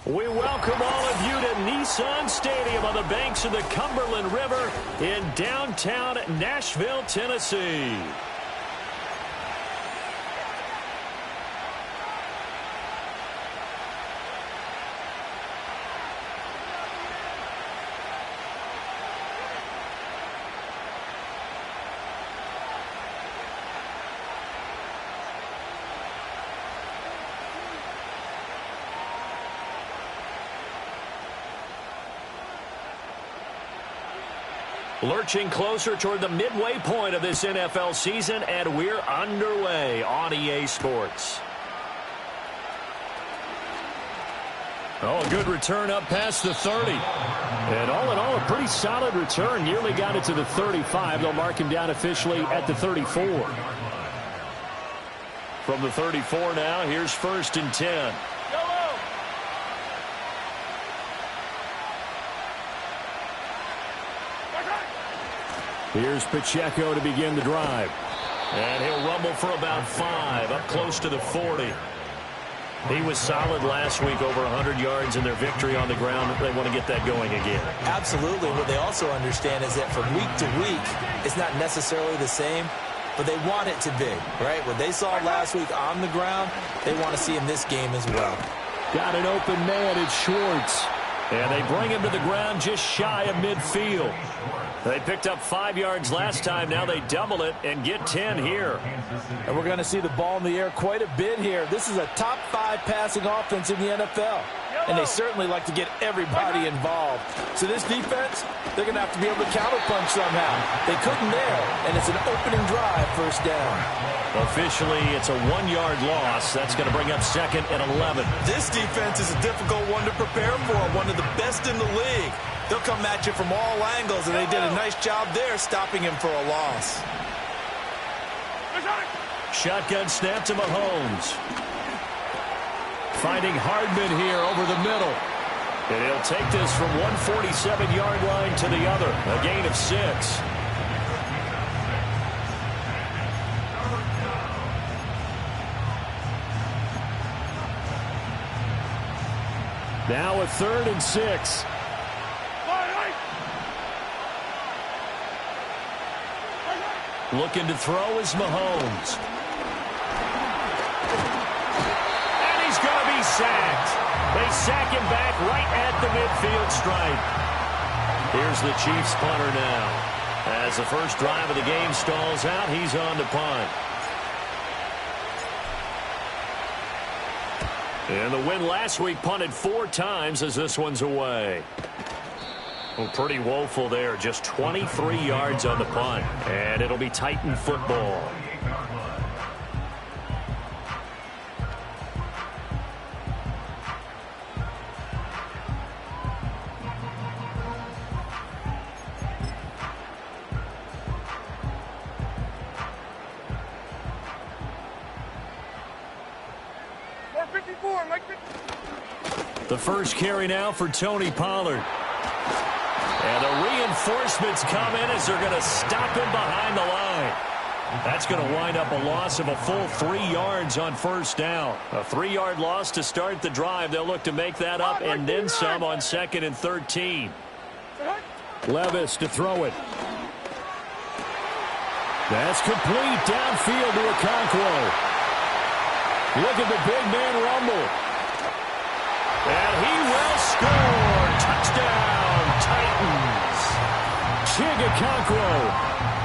We welcome all of you to Nissan Stadium on the banks of the Cumberland River in downtown Nashville, Tennessee. Lurching closer toward the midway point of this NFL season, and we're underway on EA Sports. Oh, a good return up past the 30. And all in all, a pretty solid return. Nearly got it to the 35. They'll mark him down officially at the 34. From the 34 now, here's 1st and 10. Here's Pacheco to begin the drive. And he'll rumble for about 5, up close to the 40. He was solid last week, over 100 yards in their victory on the ground. They want to get that going again. Absolutely. What they also understand is that from week to week, it's not necessarily the same, but they want it to be, right? What they saw last week on the ground, they want to see in this game as well. Got an open man, it's Schwartz. And they bring him to the ground just shy of midfield. They picked up 5 yards last time. Now they double it and get 10 here. And we're going to see the ball in the air quite a bit here. This is a top 5 passing offense in the NFL. And they certainly like to get everybody involved. So this defense, they're going to have to be able to counterpunch somehow. They couldn't there, and it's an opening drive, 1st down. Officially, it's a 1-yard loss. That's going to bring up 2nd and 11. This defense is a difficult one to prepare for, one of the best in the league. They'll come at you from all angles, and they did a nice job there stopping him for a loss. Shotgun snap to Mahomes. Finding Hardman here over the middle. And he'll take this from 147-yard line to the other. A gain of 6. Now a 3rd and 6. Looking to throw is Mahomes. And he's going to be sacked. They sack him back right at the midfield stripe. Here's the Chiefs punter now. As the first drive of the game stalls out, he's on to punt. And the win last week punted 4 times as this one's away. Well, pretty woeful there. Just 23 yards on the punt. And it'll be Titan football. The first carry now for Tony Pollard. And the reinforcements come in as they're going to stop him behind the line. That's going to wind up a loss of a full 3 yards on 1st down. A 3-yard loss to start the drive. They'll look to make that up and then some on 2nd and 13. Levis to throw it. That's complete downfield to Okonkwo. Look at the big man rumble. And he will score. Touchdown, Titans. Chig Okonkwo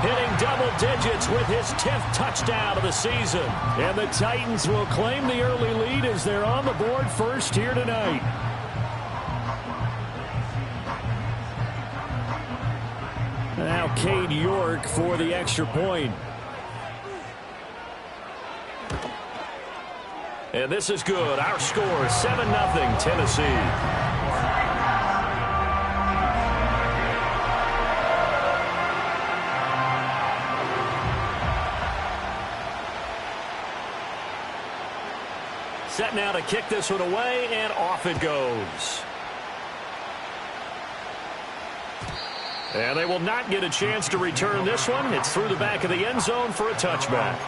hitting double digits with his 10th touchdown of the season. And the Titans will claim the early lead as they're on the board first here tonight. Now Cade York for the extra point. And this is good. Our score, 7-0 Tennessee. Set now to kick this one away, and off it goes. And they will not get a chance to return this one. It's through the back of the end zone for a touchback.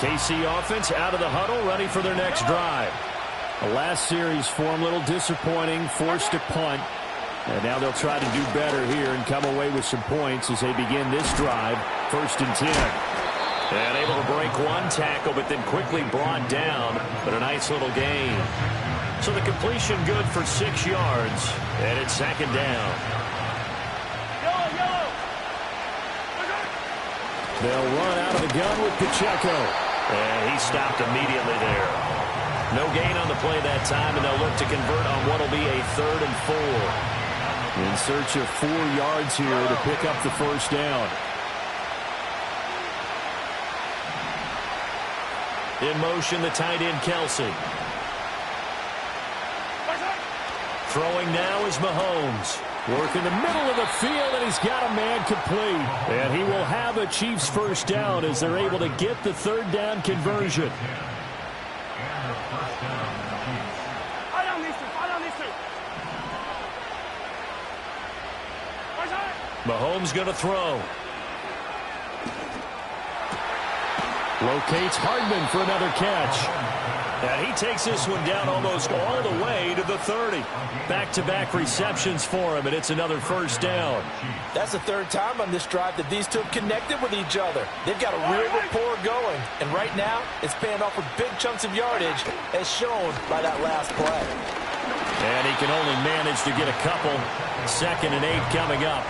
KC offense out of the huddle, ready for their next drive. The last series for them, a little disappointing, forced a punt. And now they'll try to do better here and come away with some points as they begin this drive. 1st and 10. And able to break one tackle, but then quickly brought down. But a nice little gain. So the completion good for 6 yards. And it's 2nd down. They'll run out of the gun with Pacheco. And he stopped immediately there. No gain on the play that time, and they'll look to convert on what will be a 3rd and 4. In search of 4 yards here to pick up the 1st down. In motion, the tight end, Kelsey. Throwing now is Mahomes. Working the middle of the field, and he's got a man complete. And he will have a Chiefs 1st down as they're able to get the 3rd down conversion. Mahomes going to throw. Locates Hardman for another catch. And he takes this one down almost all the way to the 30. Back-to-back receptions for him, and it's another 1st down. That's the 3rd time on this drive that these two have connected with each other. They've got a real rapport going, and right now it's paying off for big chunks of yardage, as shown by that last play. And he can only manage to get a couple. 2nd and 8 coming up.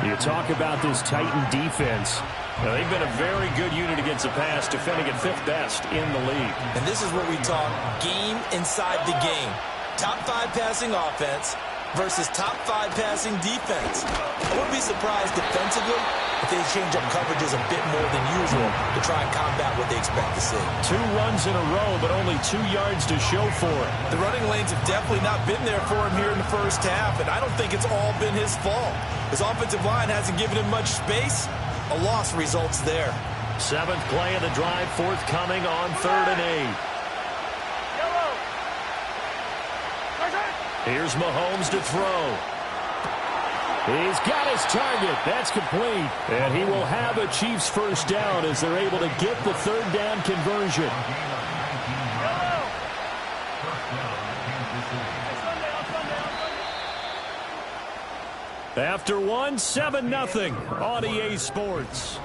You talk about this Titan defense. Now, they've been a very good unit against the pass, defending at 5th best in the league. And this is what we talk game inside the game. Top 5 passing offense versus top 5 passing defense. I wouldn't be surprised defensively if they change up coverages a bit more than usual to try and combat what they expect to see. 2 runs in a row, but only 2 yards to show for it. The running lanes have definitely not been there for him here in the 1st half, and I don't think it's all been his fault. His offensive line hasn't given him much space. A loss results there. 7th play of the drive, forthcoming on 3rd and 8. Here's Mahomes to throw. He's got his target. That's complete. And he will have a Chiefs 1st down as they're able to get the 3rd down conversion. After one, 7-0 on EA Sports.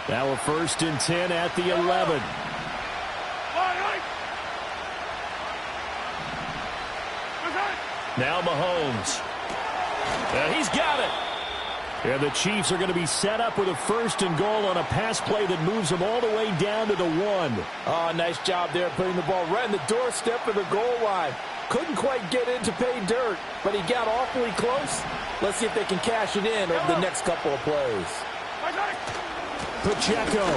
Now a 1st and 10 at the 11. Now Mahomes. And he's got it. And the Chiefs are going to be set up with a 1st and goal on a pass play that moves them all the way down to the 1. Oh, nice job there putting the ball right in the doorstep of the goal line. Couldn't quite get in to pay dirt, but he got awfully close. Let's see if they can cash it in over the next couple of plays. Pacheco.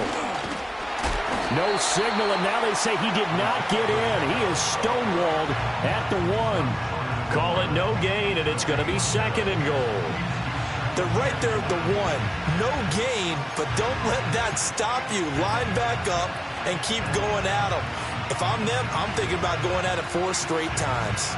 No signal, and now they say he did not get in. He is stonewalled at the 1. Call it no gain, and it's going to be 2nd and goal. They're right there at the 1. No gain, but don't let that stop you. Line back up and keep going at them. If I'm them, I'm thinking about going at it 4 straight times.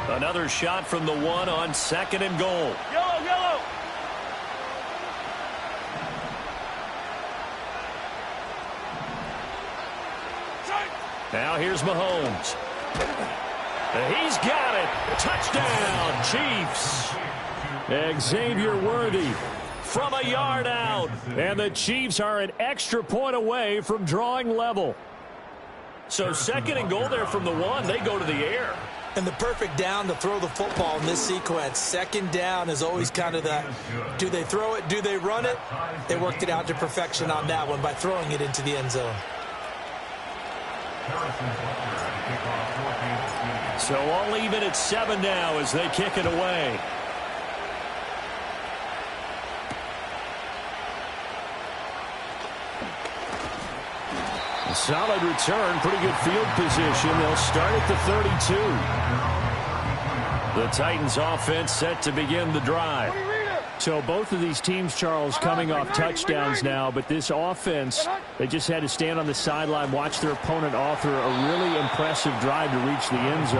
Another shot from the 1 on 2nd and goal. Yellow. Now here's Mahomes. He's got it. Touchdown, Chiefs. Xavier Worthy from a yard out. And the Chiefs are an extra point away from drawing level. So 2nd and goal there from the 1. They go to the air. And the perfect down to throw the football in this sequence. 2nd down is always kind of that, do they throw it, do they run it? They worked it out to perfection on that one by throwing it into the end zone. So all even at 7 now as they kick it away. A solid return, pretty good field position. They'll start at the 32. The Titans offense set to begin the drive. So both of these teams, Charles, coming off touchdowns now, but this offense, they just had to stand on the sideline, watch their opponent author a really impressive drive to reach the end zone.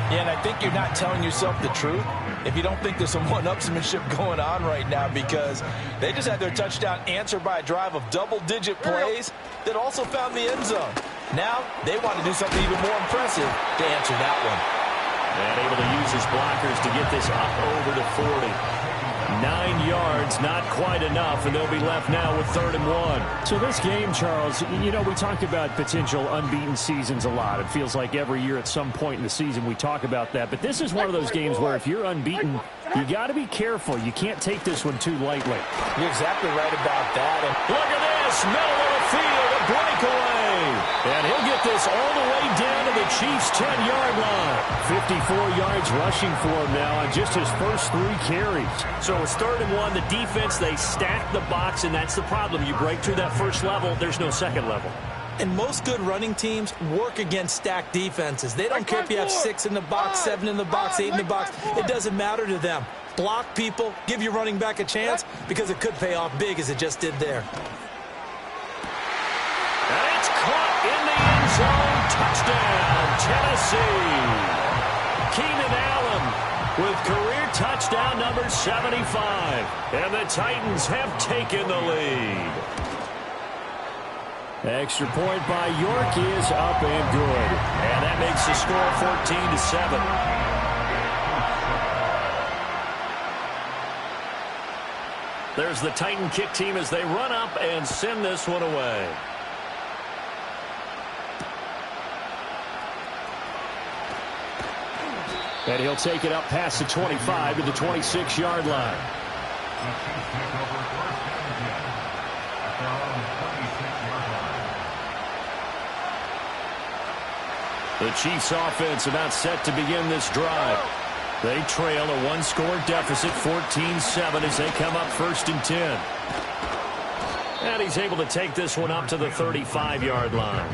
Yeah, and I think you're not telling yourself the truth if you don't think there's some one-upsmanship going on right now, because they just had their touchdown answered by a drive of double-digit plays that also found the end zone. Now they want to do something even more impressive to answer that one. And able to use his blockers to get this up over to 40. 9 yards, not quite enough, and they'll be left now with 3rd and 1. So this game, Charles, you know, we talk about potential unbeaten seasons a lot. It feels like every year at some point in the season we talk about that. But this is one of those games where if you're unbeaten, you got to be careful. You can't take this one too lightly. You're exactly right about that. And look at this, middle of the field, a breakaway. And he'll get this all the way down to the Chiefs' 10-yard line. 54 yards rushing for him now on just his first 3 carries. So it's 3rd and 1. The defense, they stack the box, and that's the problem. You break through that first level, there's no second level. And most good running teams work against stacked defenses. They don't care if you have 6 in the box, 7 in the box, 8 in the box. It doesn't matter to them. Block people, give your running back a chance, because it could pay off big as it just did there. And it's caught in the end zone. Touchdown, Tennessee. Keenan Allen with career touchdown number 75. And the Titans have taken the lead. Extra point by York is up and good. And that makes the score 14-7. There's the Titan kick team as they run up and send this one away. And he'll take it up past the 25 to the 26-yard line. The Chiefs offense about set to begin this drive. They trail a 1-score deficit, 14-7, as they come up 1st and 10. And he's able to take this one up to the 35-yard line.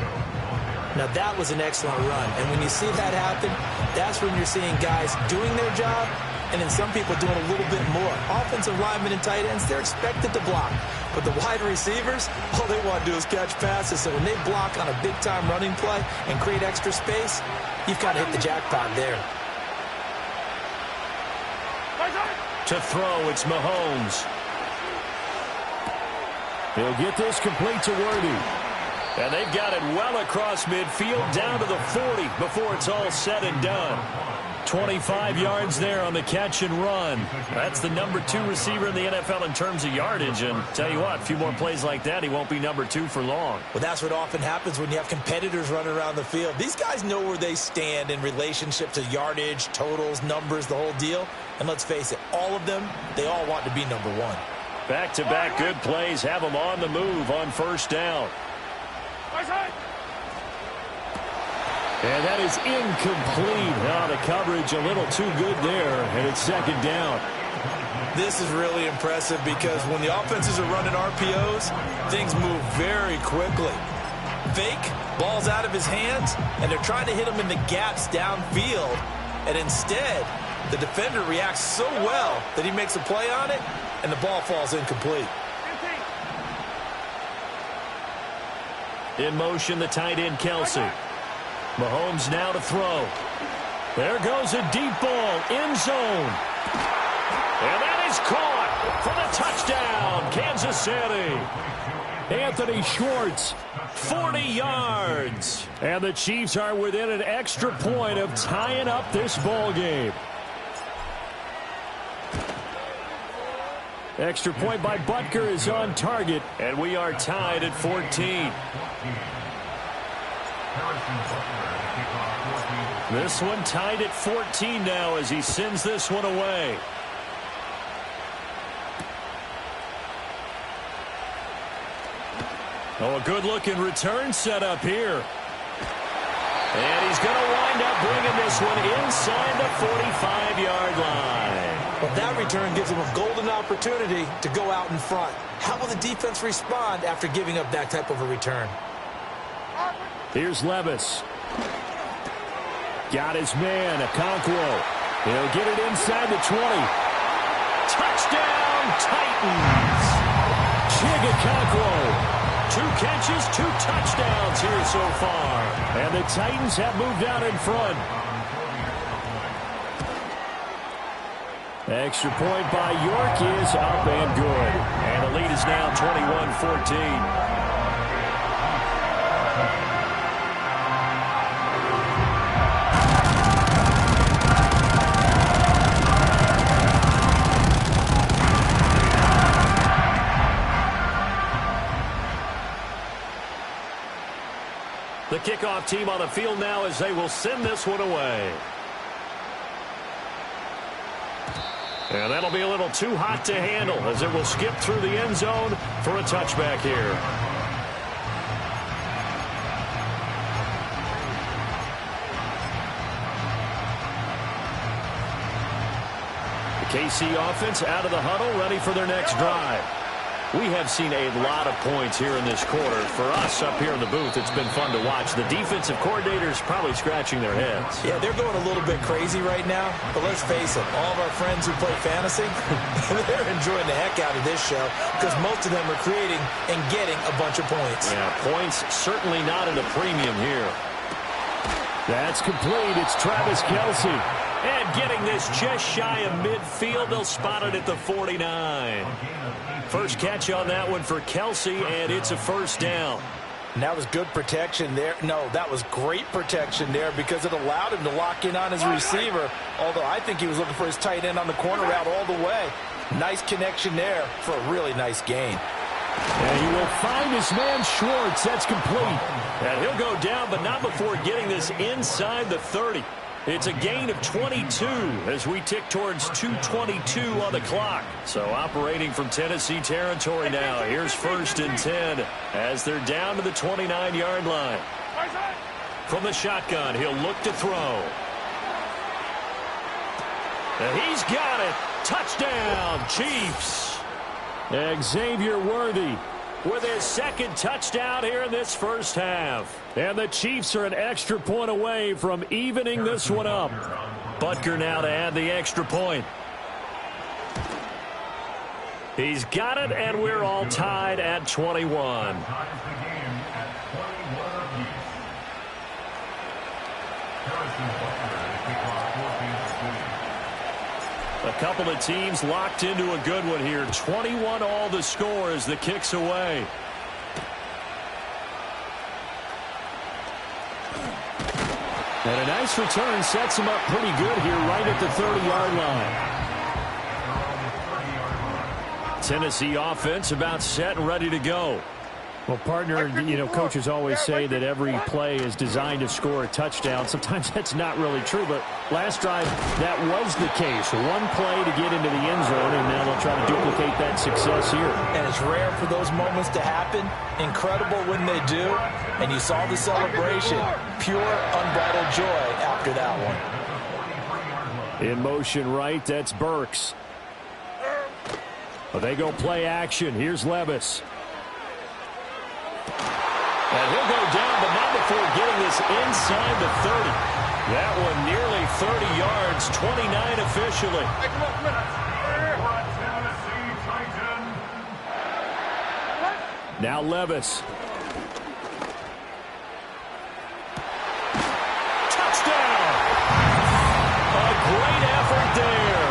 Now, that was an excellent run. And when you see that happen, that's when you're seeing guys doing their job and then some people doing a little bit more. Offensive linemen and tight ends, they're expected to block. But the wide receivers, all they want to do is catch passes. So when they block on a big-time running play and create extra space, you've got to hit the jackpot there. To throw, it's Mahomes. He'll get this complete to Worthy. And they've got it well across midfield down to the 40 before it's all said and done. 25 yards there on the catch and run. That's the number 2 receiver in the NFL in terms of yardage. And tell you what, a few more plays like that, he won't be number 2 for long. Well, that's what often happens when you have competitors running around the field. These guys know where they stand in relationship to yardage, totals, numbers, the whole deal. And let's face it, all of them, they all want to be number 1. Back-to-back good plays have them on the move on 1st down. And that is incomplete. Now the coverage a little too good there, and it's 2nd down. This is really impressive because when the offenses are running RPOs, things move very quickly. Fake, ball's out of his hands, and they're trying to hit him in the gaps downfield. And instead, the defender reacts so well that he makes a play on it, and the ball falls incomplete. In motion, the tight end, Kelsey. Mahomes now to throw. There goes a deep ball, end zone. And that is caught for the touchdown, Kansas City. Anthony Schwartz, 40 yards. And the Chiefs are within an extra point of tying up this ball game. Extra point by Butker is on target, and we are tied at 14. This one tied at 14 now as he sends this one away. Oh, a good-looking return set up here. And he's going to wind up bringing this one inside the 45-yard line. Well, that return gives him a golden opportunity to go out in front. How will the defense respond after giving up that type of a return? Here's Levis. Got his man, Okonkwo. He'll get it inside the 20. Touchdown, Titans. Chigakonkwo. 2 catches, 2 touchdowns here so far. And the Titans have moved out in front. Extra point by York is up and good. And the lead is now 21-14. The kickoff team on the field now as they will send this one away. And that'll be a little too hot to handle as it will skip through the end zone for a touchback here. The KC offense out of the huddle, ready for their next drive. We have seen a lot of points here in this quarter. For us up here in the booth, it's been fun to watch. The defensive coordinators probably scratching their heads. Yeah, they're going a little bit crazy right now. But let's face it, all of our friends who play fantasy, they're enjoying the heck out of this show because most of them are creating and getting a bunch of points. Yeah, points certainly not at a premium here. That's complete. It's Travis Kelce. And getting this just shy of midfield, they'll spot it at the 49. First catch on that one for Kelce, and it's a first down. And that was good protection there. No, that was great protection there because it allowed him to lock in on his receiver, although I think he was looking for his tight end on the corner route all the way. Nice connection there for a really nice gain. And he will find his man Schwartz. That's complete. And he'll go down, but not before getting this inside the 30. It's a gain of 22 as we tick towards 2:22 on the clock. So operating from Tennessee territory now. Here's 1st and 10 as they're down to the 29-yard line. From the shotgun, he'll look to throw. And he's got it. Touchdown, Chiefs. Xavier Worthy with his 2nd touchdown here in this first half. And the Chiefs are an extra point away from evening this one up. Butker now to add the extra point. He's got it, and we're all tied at 21. A couple of teams locked into a good one here. 21 all the score as the kick's away. And a nice return sets him up pretty good here right at the 30-yard line. Tennessee offense about set and ready to go. Well, partner, you know, coaches always say that every play is designed to score a touchdown. Sometimes that's not really true, but last drive, that was the case. One play to get into the end zone, and now they'll try to duplicate that success here. And it's rare for those moments to happen. Incredible when they do. And you saw the celebration. Pure, unbridled joy after that one. In motion right, that's Burks. Well, they go play action. Here's Levis. And he'll go down, but not before getting this inside the 30. That one nearly 30 yards, 29 officially. Now Levis. Touchdown! A great effort there.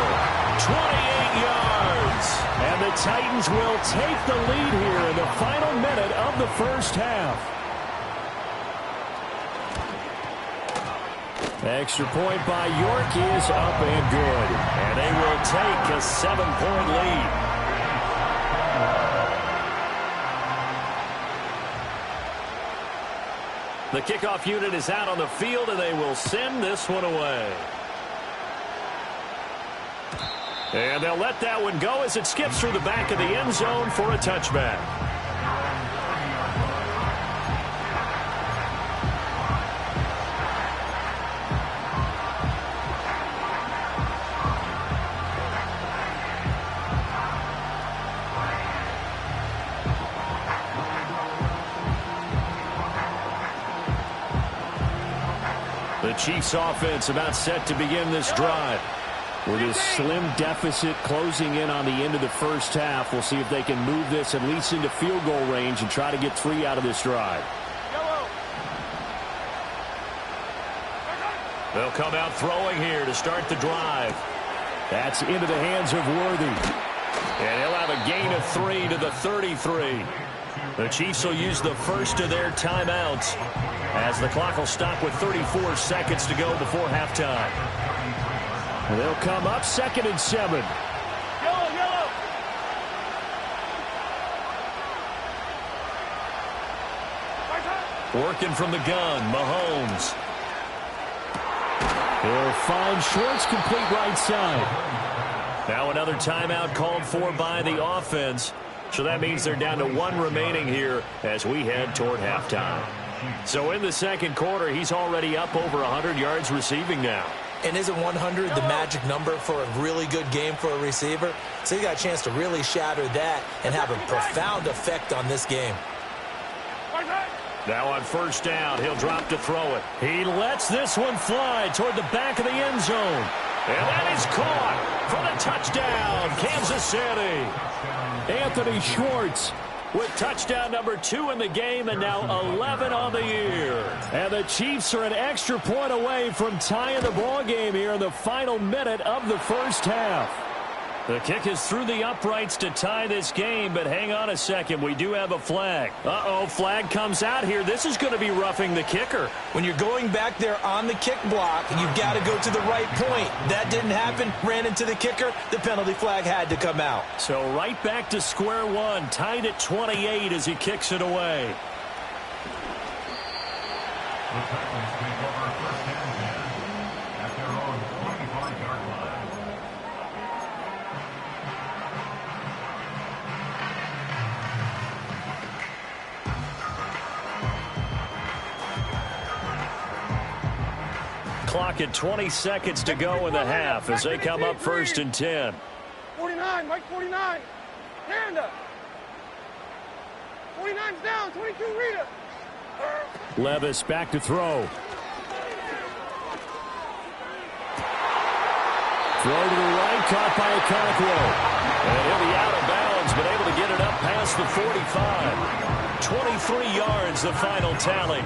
28 yards. And the Titans will take the lead here in the final minute of the first half. Extra point by York is up and good. And they will take a 7-point lead. The kickoff unit is out on the field, and they will send this one away. And they'll let that one go as it skips through the back of the end zone for a touchback. The Chiefs offense about set to begin this drive. With a slim deficit closing in on the end of the first half, we'll see if they can move this at least into field goal range and try to get 3 out of this drive. They'll come out throwing here to start the drive. That's into the hands of Worthy. And he'll have a gain of 3 to the 33. The Chiefs will use the first of their timeouts as the clock will stop with 34 seconds to go before halftime. They'll come up 2nd and 7. Yellow. Working from the gun, Mahomes. He'll find Schwartz, complete right side. Now another timeout called for by the offense. So that means they're down to 1 remaining here as we head toward halftime. So in the second quarter, he's already up over 100 yards receiving now. And isn't 100 the magic number for a really good game for a receiver? So he got a chance to really shatter that and have a profound effect on this game. Now on first down, he'll drop to throw it. He lets this one fly toward the back of the end zone. And that is caught for the touchdown, Kansas City. Anthony Schwartz with touchdown number 2 in the game and now 11 on the year. And the Chiefs are an extra point away from tying the ball game here in the final minute of the first half. The kick is through the uprights to tie this game, but hang on a second. We do have a flag. Flag comes out here. This is going to be roughing the kicker. When you're going back there on the kick block, you've got to go to the right point. That didn't happen. Ran into the kicker. The penalty flag had to come out. So right back to square one. Tied at 28 as he kicks it away. Clock at 20 seconds to go in the half as they come up 1st and 10. 49, Mike 49. Hand up. 49's down, 22 Rita. Levis back to throw. Throw to the right, caught by Okonkwo. And he'll be out of bounds, but able to get it up past the 45. 23 yards, the final tally.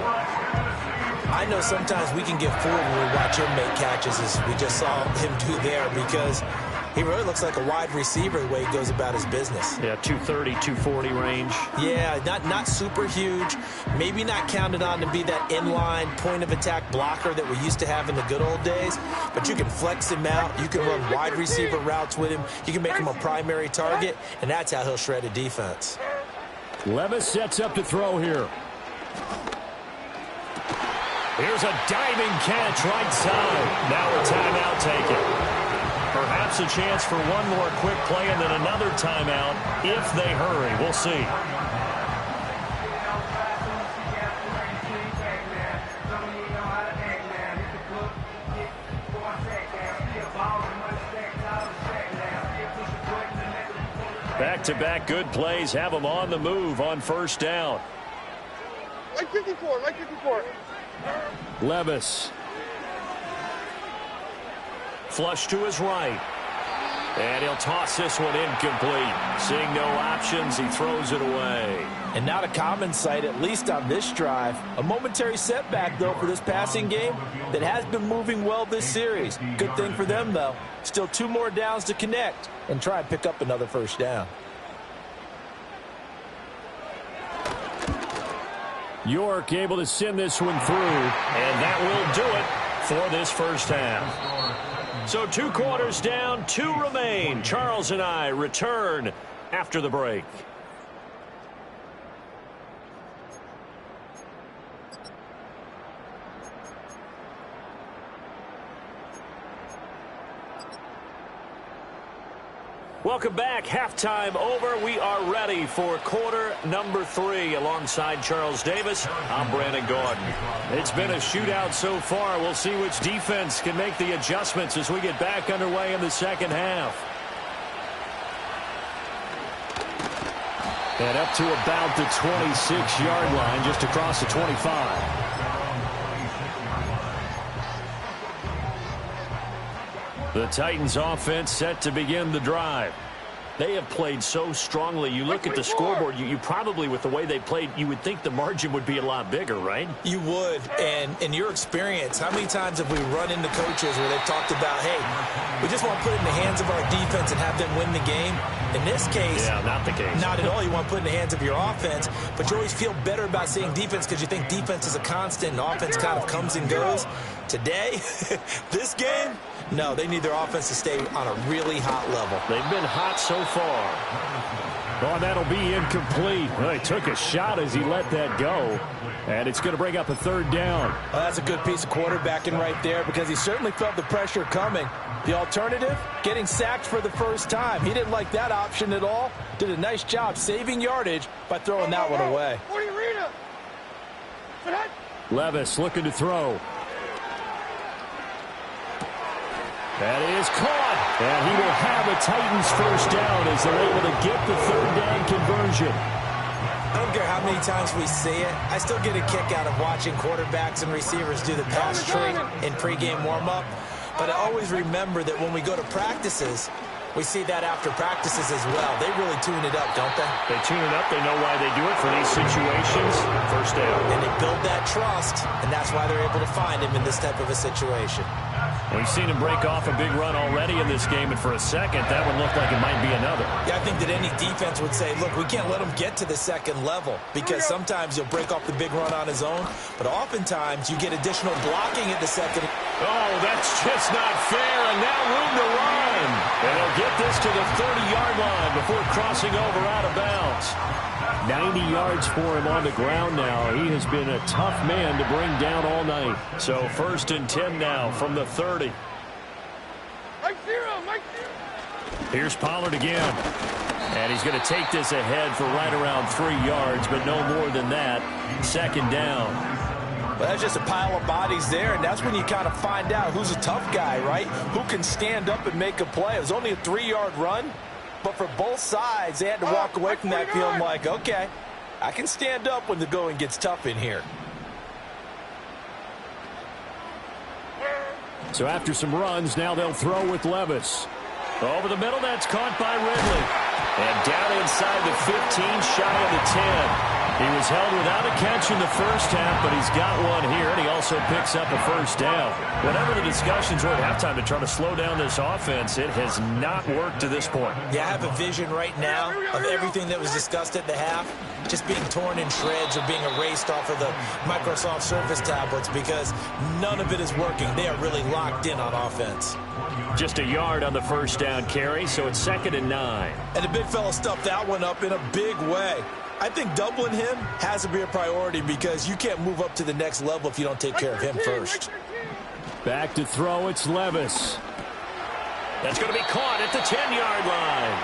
I know sometimes we can get fooled when we watch him make catches, as we just saw him do there, because he really looks like a wide receiver the way he goes about his business. Yeah, 230, 240 range. Yeah, not super huge. Maybe not counted on to be that inline point-of-attack blocker that we used to have in the good old days, but you can flex him out. You can run wide receiver routes with him. You can make him a primary target, and that's how he'll shred a defense. Levis sets up to throw here. Here's a diving catch right side. Now a timeout taken. Perhaps a chance for one more quick play and then another timeout if they hurry. We'll see. Back-to-back good plays have them on the move on first down. Like 54, like 54. Levis. Flush to his right. And he'll toss this one incomplete. Seeing no options, he throws it away. And not a common sight, at least on this drive. A momentary setback, though, for this passing game that has been moving well this series. Good thing for them, though. Still 2 more downs to connect and try and pick up another first down. York able to send this one through. And that will do it for this first half. So 2 quarters down, 2 remain. Charles and I return after the break. Welcome back. Halftime over. We are ready for quarter number 3. Alongside Charles Davis, I'm Brandon Gordon. It's been a shootout so far. We'll see which defense can make the adjustments as we get back underway in the second half. And up to about the 26-yard line, just across the 25. The Titans offense set to begin the drive. They have played so strongly. You look at the scoreboard, you probably, with the way they played, you would think the margin would be a lot bigger, right? You would. And in your experience, how many times have we run into coaches where they've talked about, hey, we just want to put it in the hands of our defense and have them win the game? In this case, yeah, not the case. Not at all. You want to put it in the hands of your offense, but you always feel better about saying defense because you think defense is a constant and offense kind of comes and goes. Today, this game, no, they need their offense to stay on a really hot level. They've been hot so far. Oh, that'll be incomplete. Well, he took a shot as he let that go. And it's going to bring up a third down. Well, that's a good piece of quarterbacking right there because he certainly felt the pressure coming. The alternative, getting sacked for the first time. He didn't like that option at all. Did a nice job saving yardage by throwing that one away. Levis looking to throw. That is caught. And he will have a Titans first down as they're able to get the third down conversion. I don't care how many times we see it. I still get a kick out of watching quarterbacks and receivers do the pass tree in pregame warm-up. But I always remember that when we go to practices, we see that after practices as well. They really tune it up, don't they? They tune it up. They know why they do it for these situations. First down. And they build that trust, and that's why they're able to find him in this type of a situation. We've seen him break off a big run already in this game, and for a second, that one looked like it might be another. Yeah, I think that any defense would say, look, we can't let him get to the second level because sometimes he'll break off the big run on his own, but oftentimes you get additional blocking at the second. Oh, that's just not fair, and now room to run. And he'll get this to the 30-yard line before crossing over out of bounds. 90 yards for him on the ground now. He has been a tough man to bring down all night. So 1st and 10 now from the 30. Mike zero. Here's Pollard again. And he's going to take this ahead for right around 3 yards, but no more than that. 2nd down. Well, that's just a pile of bodies there, and that's when you kind of find out who's a tough guy, right? Who can stand up and make a play. It was only a 3-yard run. But for both sides, they had to walk away from that feeling like, okay, I can stand up when the going gets tough in here. So after some runs, now they'll throw with Levis. Over the middle, that's caught by Ridley. And down inside the 15, shy of the 10. He was held without a catch in the first half, but he's got one here, and he also picks up a first down. Whatever the discussions were at halftime to try to slow down this offense, it has not worked to this point. Yeah, I have a vision right now of everything that was discussed at the half just being torn in shreds or being erased off of the Microsoft Surface tablets because none of it is working. They are really locked in on offense. Just a yard on the first down carry, so it's 2nd and 9. And the big fella stuffed that one up in a big way. I think doubling him has to be a priority because you can't move up to the next level if you don't take care of him first. Back to throw, it's Levis. That's going to be caught at the 10-yard line.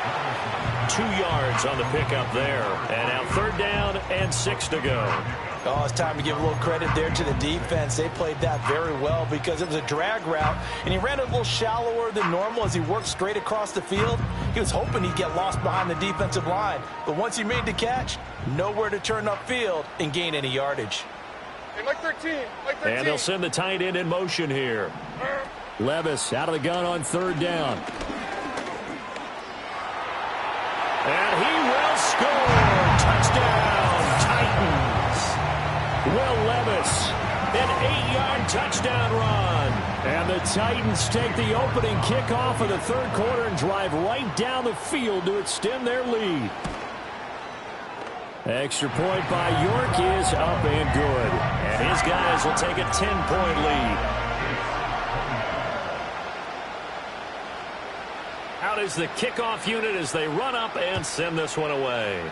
2 yards on the pickup there. And now 3rd down and 6 to go. Oh, it's time to give a little credit there to the defense. They played that very well because it was a drag route, and he ran it a little shallower than normal as he worked straight across the field. He was hoping he'd get lost behind the defensive line, but once he made the catch, nowhere to turn upfield and gain any yardage. Hey, Mike 13. And they'll send the tight end in motion here. Levis out of the gun on 3rd down. And he will score. Touchdown, Titans. Will Levis, an 8-yard touchdown run. And the Titans take the opening kickoff of the 3rd quarter and drive right down the field to extend their lead. Extra point by York is up and good. And his guys will take a 10-point lead. Out is the kickoff unit as they run up and send this one away.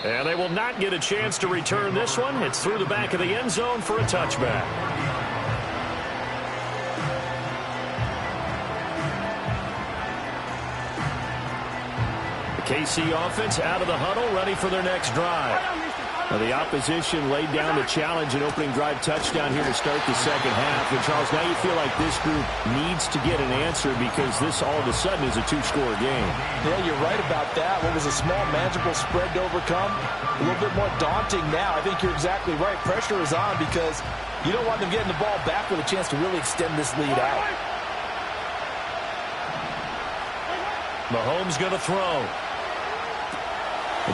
And they will not get a chance to return this one. It's through the back of the end zone for a touchback. The KC offense out of the huddle, ready for their next drive. Well, the opposition laid down the challenge and opening drive touchdown here to start the second half. And, Charles, now you feel like this group needs to get an answer because this all of a sudden is a two-score game. Yeah, you're right about that. What was a small, manageable spread to overcome, a little bit more daunting now. I think you're exactly right. Pressure is on because you don't want them getting the ball back with a chance to really extend this lead out. Mahomes going to throw.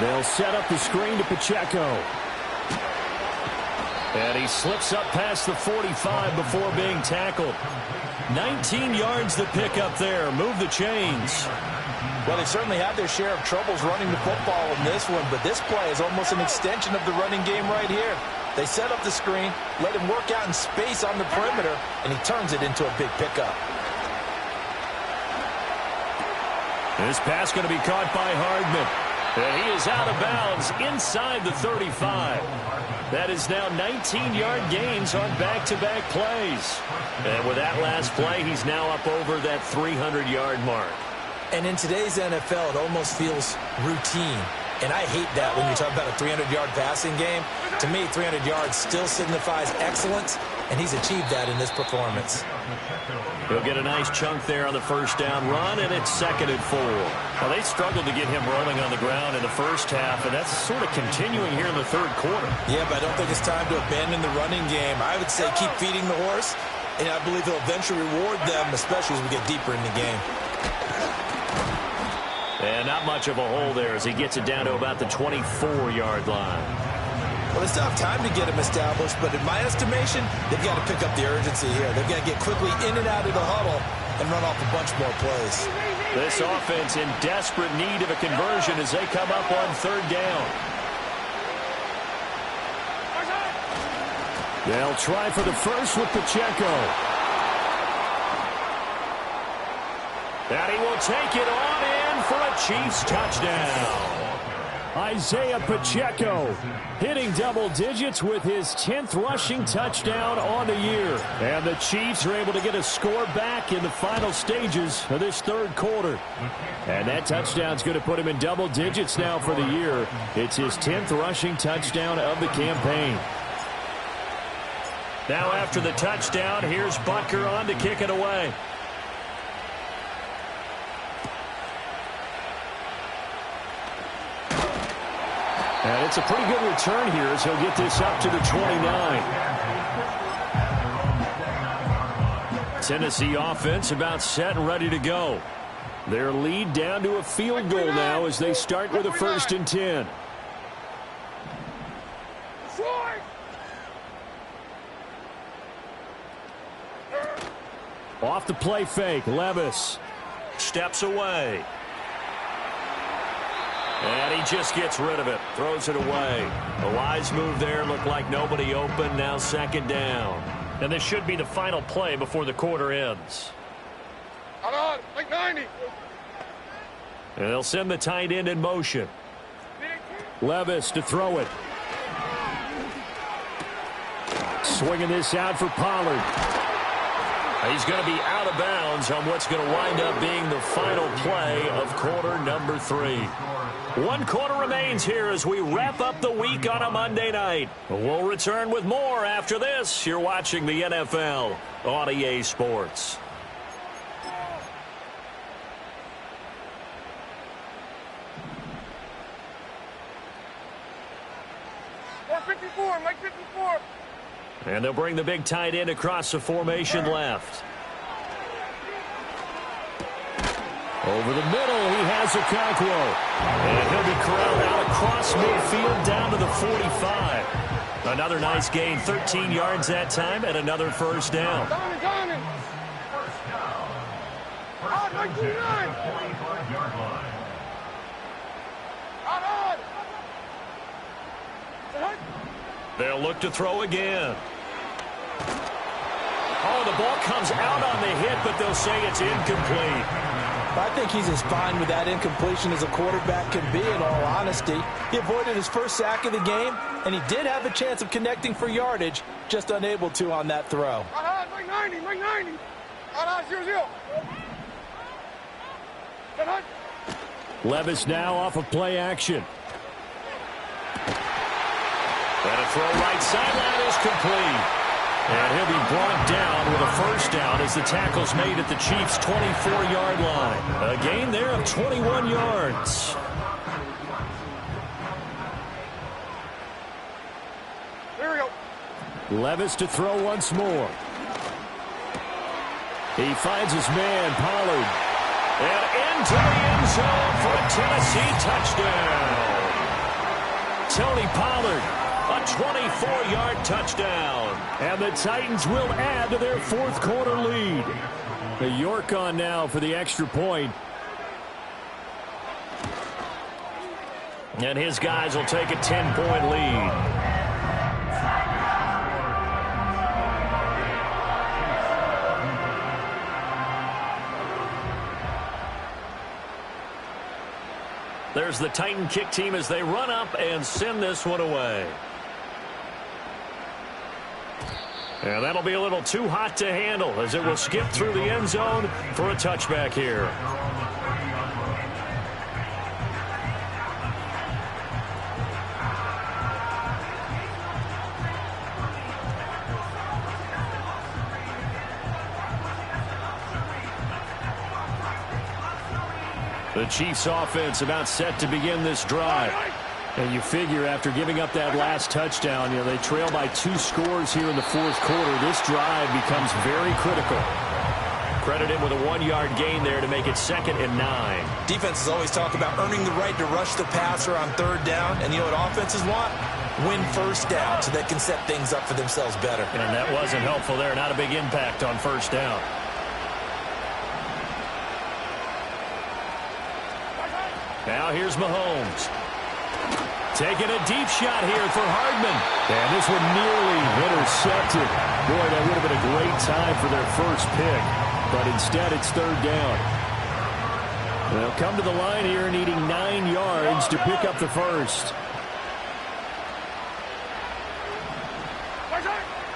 They'll set up the screen to Pacheco. And he slips up past the 45 before being tackled. 19 yards to pick up there. Move the chains. Well, they certainly had their share of troubles running the football in this one, but this play is almost an extension of the running game right here. They set up the screen, let him work out in space on the perimeter, and he turns it into a big pickup. This pass going to be caught by Hardman. And he is out of bounds inside the 35. That is now 19-yard gains on back-to-back plays. And with that last play, he's now up over that 300-yard mark. And in today's NFL, it almost feels routine. And I hate that when you talk about a 300-yard passing game. To me, 300 yards still signifies excellence, and he's achieved that in this performance. He'll get a nice chunk there on the first down run, and it's 2nd and 4. Well, they struggled to get him rolling on the ground in the first half, and that's sort of continuing here in the third quarter. Yeah, but I don't think it's time to abandon the running game. I would say keep feeding the horse, and I believe he'll eventually reward them, especially as we get deeper in the game. And not much of a hole there as he gets it down to about the 24-yard line. Well, they still have time to get him established, but in my estimation, they've got to pick up the urgency here. They've got to get quickly in and out of the huddle and run off a bunch more plays. This offense in desperate need of a conversion as they come up on 3rd down. They'll try for the first with Pacheco. And he will take it on in for a Chiefs touchdown. Isaiah Pacheco hitting double digits with his 10th rushing touchdown on the year. And the Chiefs are able to get a score back in the final stages of this third quarter. And that touchdown's going to put him in double digits now for the year. It's his 10th rushing touchdown of the campaign. Now after the touchdown, here's Butker on to kick it away. And it's a pretty good return here as he'll get this up to the 29. Tennessee offense about set and ready to go. Their lead down to a field goal now as they start with a 1st and 10. Off the play fake, Levis steps away. And he just gets rid of it. Throws it away. A wise move there. Looked like nobody open. Now 2nd down. And this should be the final play before the quarter ends. On, like 90. And they'll send the tight end in motion. Levis to throw it. Swinging this out for Pollard. He's going to be out of bounds on what's going to wind up being the final play of quarter number 3. 1 quarter remains here as we wrap up the week on a Monday night. We'll return with more after this. You're watching the NFL on EA Sports. Mike 54. And they'll bring the big tight end across the formation left. Over the middle, he has Okonkwo. And he'll be corralled out across midfield down to the 45. Another nice gain, 13 yards that time, and another 1st down. Down. Out, Mike 29. Out. They'll look to throw again. Oh, the ball comes out on the hit, but they'll say it's incomplete. I think he's as fine with that incompletion as a quarterback can be, in all honesty. He avoided his first sack of the game, and he did have a chance of connecting for yardage, just unable to on that throw. Mike 90. Out, 0-0. Levis now off of play action. And a throw right sideline is complete. And he'll be brought down with a first down as the tackle's made at the Chiefs' 24-yard line. A gain there of 21 yards. There we go. Levis to throw once more. He finds his man, Pollard. And into the end zone for a Tennessee touchdown. Tony Pollard, a 24-yard touchdown. And the Titans will add to their fourth quarter lead. The York on now for the extra point. And his guys will take a 10-point lead. There's the Titan kick team as they run up and send this one away. And that'll be a little too hot to handle as it will skip through the end zone for a touchback here. The Chiefs offense about set to begin this drive. And you figure after giving up that last touchdown, they trail by 2 scores here in the fourth quarter. This drive becomes very critical. Credit him with a 1-yard gain there to make it 2nd and 9. Defenses always talk about earning the right to rush the passer on 3rd down. And you know what offenses want? Win first down so they can set things up for themselves better. And that wasn't helpful there. Not a big impact on first down. Now here's Mahomes. Taking a deep shot here for Hardman. And this one nearly intercepted. Boy, that would have been a great time for their first pick. But instead, it's 3rd down. They'll come to the line here needing 9 yards to pick up the first.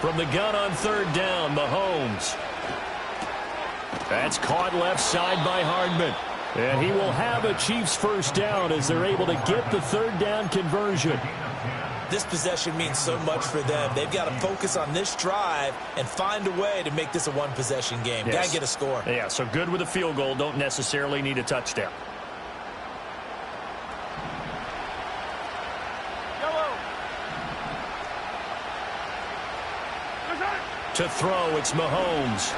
From the gun on 3rd down, Mahomes. That's caught left side by Hardman. And he will have a Chiefs first down as they're able to get the 3rd down conversion. This possession means so much for them. They've got to focus on this drive and find a way to make this a one-possession game. Yes. Got to get a score. Yeah, so good with a field goal. Don't necessarily need a touchdown. To throw, it's Mahomes.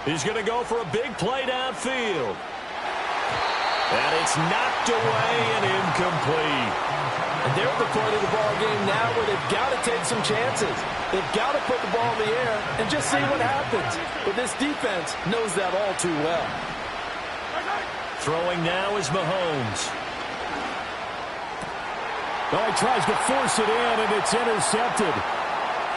He's going to go for a big play downfield. And it's knocked away and incomplete. And they're at the point of the ball game now where they've got to take some chances. They've got to put the ball in the air and just see what happens. But this defense knows that all too well. Throwing now is Mahomes. Oh, he tries to force it in, and it's intercepted.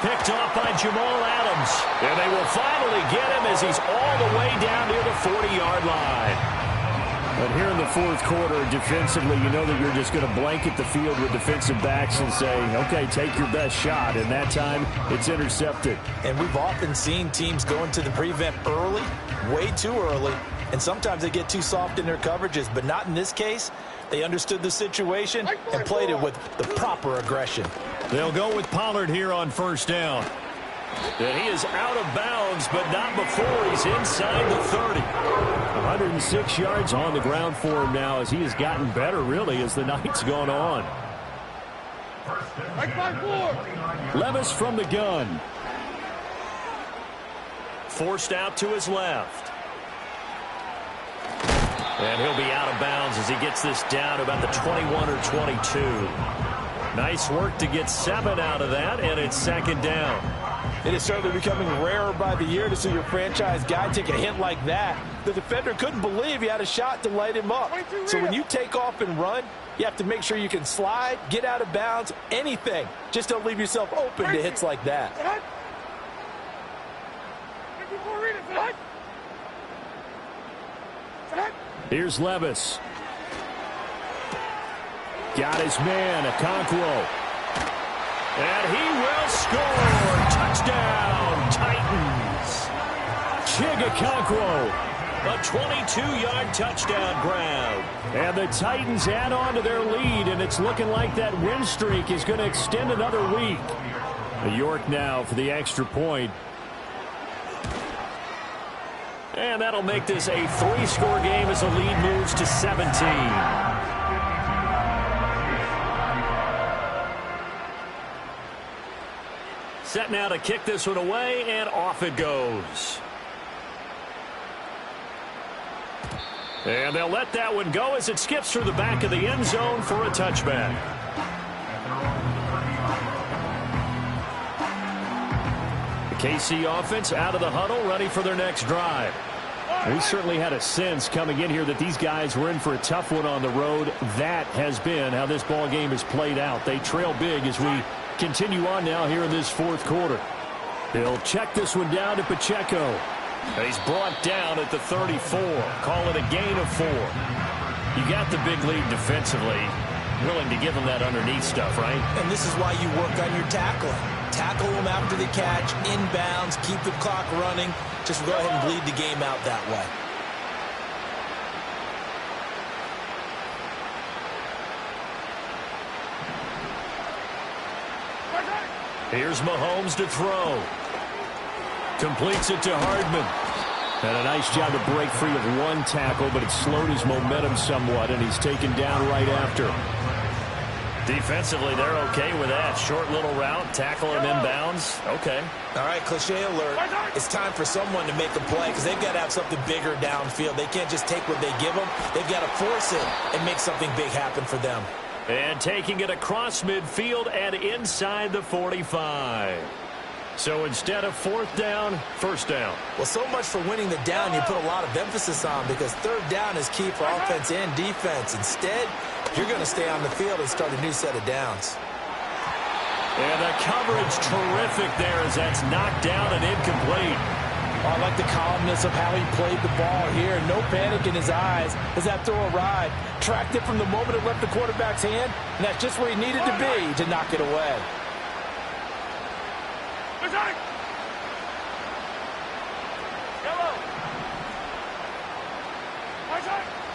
Picked off by Jamal Adams. And they will finally get him as he's all the way down near the 40-yard line. But here in the fourth quarter, defensively, you know that you're just going to blanket the field with defensive backs and say, okay, take your best shot. And that time, it's intercepted. And we've often seen teams go into the prevent early, way too early, and sometimes they get too soft in their coverages. But not in this case. They understood the situation and played it with the proper aggression. They'll go with Pollard here on first down. And he is out of bounds, but not before he's inside the 30. 106 yards on the ground for him now as he has gotten better, really, as the night's gone on. Levis from the gun. Forced out to his left. And he'll be out of bounds as he gets this down to about the 21 or 22. Nice work to get 7 out of that, and it's 2nd down. It is certainly becoming rarer by the year to see your franchise guy take a hit like that. The defender couldn't believe he had a shot to light him up. So when you take off and run, you have to make sure you can slide, get out of bounds, anything. Just don't leave yourself open to hits like that. Here's Levis. Got his man, Okonkwo. And he will score. Touchdown, Titans. Okonkwo. A 22-yard touchdown grab. And the Titans add on to their lead, and it's looking like that win streak is going to extend another week. York now for the extra point. And that'll make this a 3-score game as the lead moves to 17. Set now to kick this one away, and off it goes. And they'll let that one go as it skips through the back of the end zone for a touchback. The KC offense out of the huddle, ready for their next drive. We certainly had a sense coming in here that these guys were in for a tough one on the road. That has been how this ball game has played out. They trail big as we continue on now here in this fourth quarter. They'll check this one down to Pacheco. He's brought down at the 34. Call it a gain of 4. You got the big lead defensively. Willing to give him that underneath stuff, right? And this is why you work on your tackling. Tackle them after the catch, inbounds, keep the clock running. Just go ahead and bleed the game out that way. Here's Mahomes to throw. Completes it to Hardman. And a nice job to break free of one tackle, but it slowed his momentum somewhat, and he's taken down right after. Defensively, they're okay with that. Short little route, tackle him inbounds. Okay. All right, cliche alert. It's time for someone to make a play because they've got to have something bigger downfield. They can't just take what they give them. They've got to force it and make something big happen for them. And taking it across midfield and inside the 45. So instead of fourth down, first down. Well, so much for winning the down you put a lot of emphasis on because third down is key for offense and defense. Instead, you're going to stay on the field and start a new set of downs. And the coverage terrific there as that's knocked down and incomplete. I like the calmness of how he played the ball here. No panic in his eyes as that throw arrived. Tracked it from the moment it left the quarterback's hand, and that's just where he needed to be to knock it away.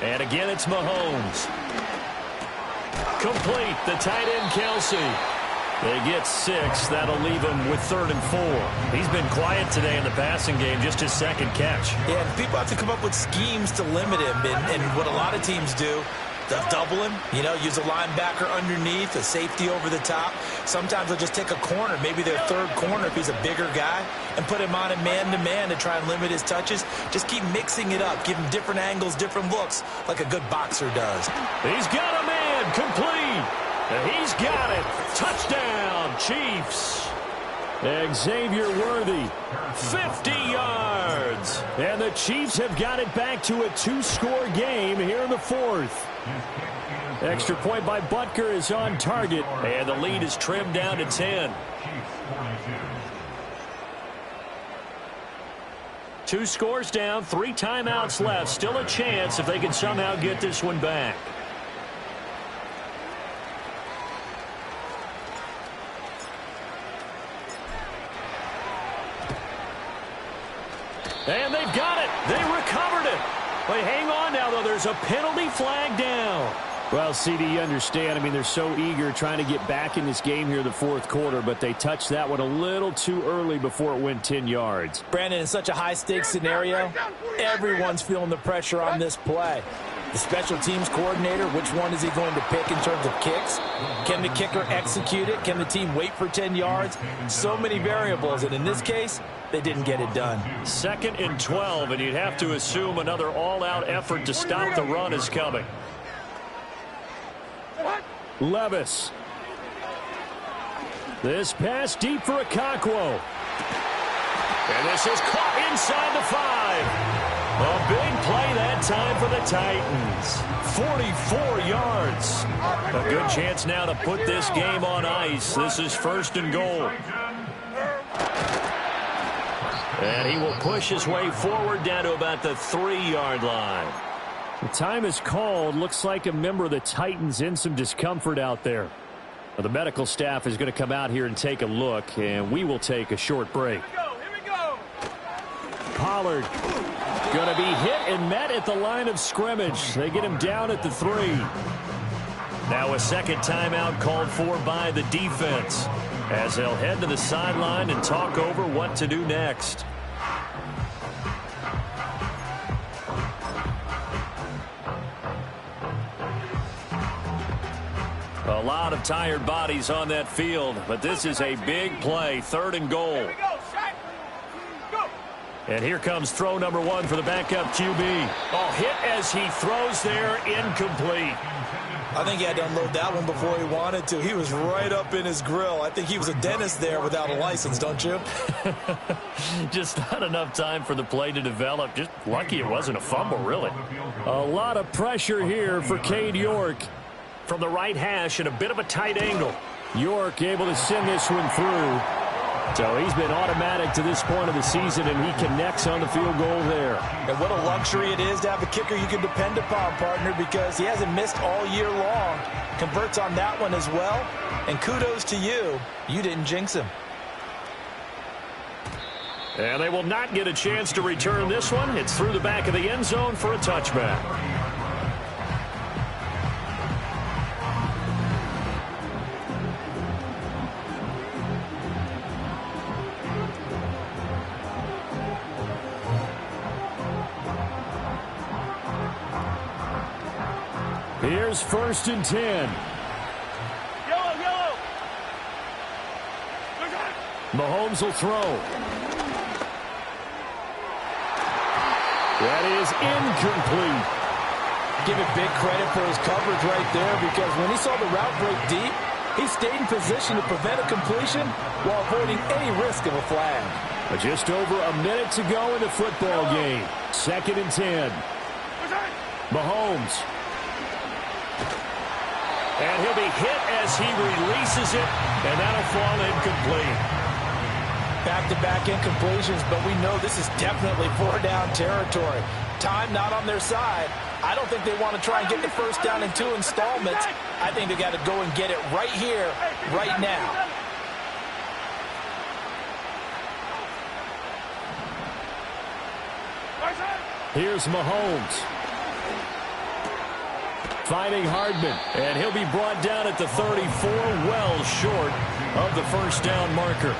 And again, it's Mahomes. Complete, the tight end, Kelsey. They get 6. That'll leave him with 3rd and 4. He's been quiet today in the passing game, just his second catch. Yeah, and people have to come up with schemes to limit him, and what a lot of teams do, they'll double him, use a linebacker underneath, a safety over the top. Sometimes they'll just take a corner, maybe their third corner if he's a bigger guy, and put him on a man-to-man to try and limit his touches. Just keep mixing it up, give him different angles, different looks, like a good boxer does. He's got a man, complete. He's got it. Touchdown, Chiefs. Xavier Worthy. 50 yards. And the Chiefs have got it back to a 2-score game here in the fourth. Extra point by Butker is on target. And the lead is trimmed down to 10. 2 scores down, 3 timeouts left. Still a chance if they can somehow get this one back. And they've got it. They recovered it. But hang on now, though. There's a penalty flag down. Well, CD, you understand. I mean, they're so eager trying to get back in this game here in the fourth quarter, but they touched that one a little too early before it went 10 yards. Brandon, in such a high-stakes scenario, everyone's feeling the pressure on this play. The special teams coordinator, which one is he going to pick in terms of kicks? Can the kicker execute it? Can the team wait for 10 yards? So many variables, and in this case, they didn't get it done. 2nd and 12, and you'd have to assume another all-out effort to stop the run is coming. Levis. This pass deep for Okonkwo. And this is caught inside the 5. A big play that time for the Titans. 44 yards. A good chance now to put this game on ice. This is 1st and goal. And he will push his way forward down to about the 3-yard line. The time is called. Looks like a member of the Titans in some discomfort out there. Well, the medical staff is going to come out here and take a look, and we will take a short break. Here we go. Pollard. Going to be hit and met at the line of scrimmage. They get him down at the 3. Now a second timeout called for by the defense as they'll head to the sideline and talk over what to do next. A lot of tired bodies on that field, but this is a big play, 3rd and goal. And here comes throw number 1 for the backup QB. Oh, hit as he throws there, incomplete. I think he had to unload that one before he wanted to. He was right up in his grill. I think he was a dentist there without a license, don't you? Just not enough time for the play to develop. Just lucky it wasn't a fumble, really. A lot of pressure here for Cade York. From the right hash at a bit of a tight angle. York able to send this one through. So he's been automatic to this point of the season, and he connects on the field goal there. And what a luxury it is to have a kicker you can depend upon, partner, because he hasn't missed all year long. Converts on that one as well. And kudos to you. You didn't jinx him. And they will not get a chance to return this one. It's through the back of the end zone for a touchback. Here's 1st and 10. Yellow. Mahomes will throw. That is incomplete. Give it big credit for his coverage right there, because when he saw the route break deep, he stayed in position to prevent a completion while avoiding any risk of a flag. Just over a minute to go in the football game. 2nd and 10. Mahomes. And he'll be hit as he releases it, and that'll fall incomplete. Back-to-back incompletions, but we know this is definitely 4-down territory. Time not on their side. I don't think they want to try and get the first down in 2 installments. I think they got to go and get it right here, right now. Here's Mahomes. Finding Hardman. And he'll be brought down at the 34, well short of the first down marker.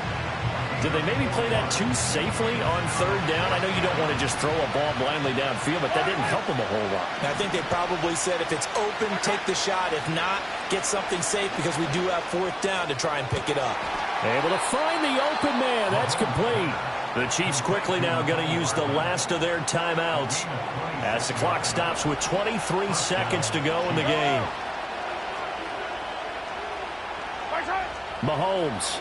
Did they maybe play that too safely on 3rd down? I know you don't want to just throw a ball blindly downfield, but that didn't help them a whole lot. I think they probably said if it's open, take the shot. If not, get something safe, because we do have 4th down to try and pick it up. Able to find the open man. That's complete. The Chiefs quickly now going to use the last of their timeouts as the clock stops with 23 seconds to go in the game. Mahomes.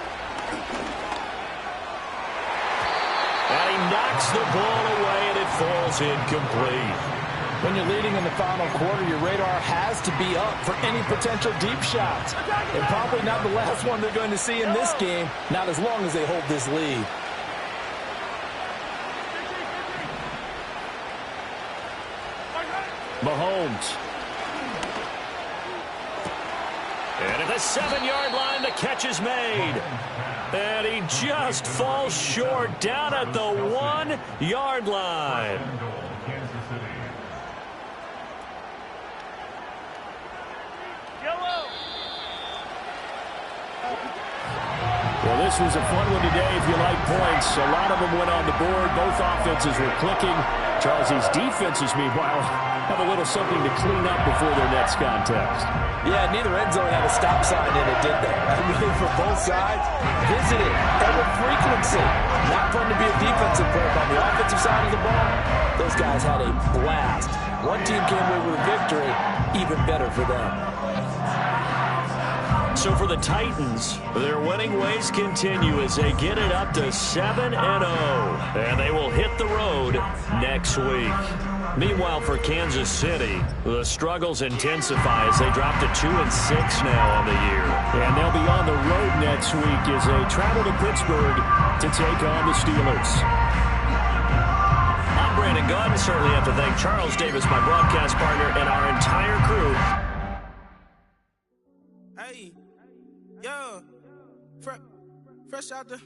And he knocks the ball away, and it falls incomplete. When you're leading in the final quarter, your radar has to be up for any potential deep shots. And probably not the last one they're going to see in this game, not as long as they hold this lead. Mahomes. And at the 7-yard line, the catch is made. And he just falls short down at the 1-yard line. Well, this was a fun one today if you like points. A lot of them went on the board. Both offenses were clicking. Charles's defenses, meanwhile, have a little something to clean up before their next contest. Yeah, neither end zone had a stop sign in it, did they? I mean, for both sides, visited and with frequency. Not fun to be a defensive player. On the offensive side of the ball, those guys had a blast. One team came away with a victory, even better for them. So for the Titans, their winning ways continue as they get it up to 7-0. And they will hit the road next week. Meanwhile, for Kansas City, the struggles intensify as they drop to 2-6 now on the year. And they'll be on the road next week as they travel to Pittsburgh to take on the Steelers. I'm Brandon Gaudin. Certainly have to thank Charles Davis, my broadcast partner, and our entire crew. Hey, yo, fresh out the...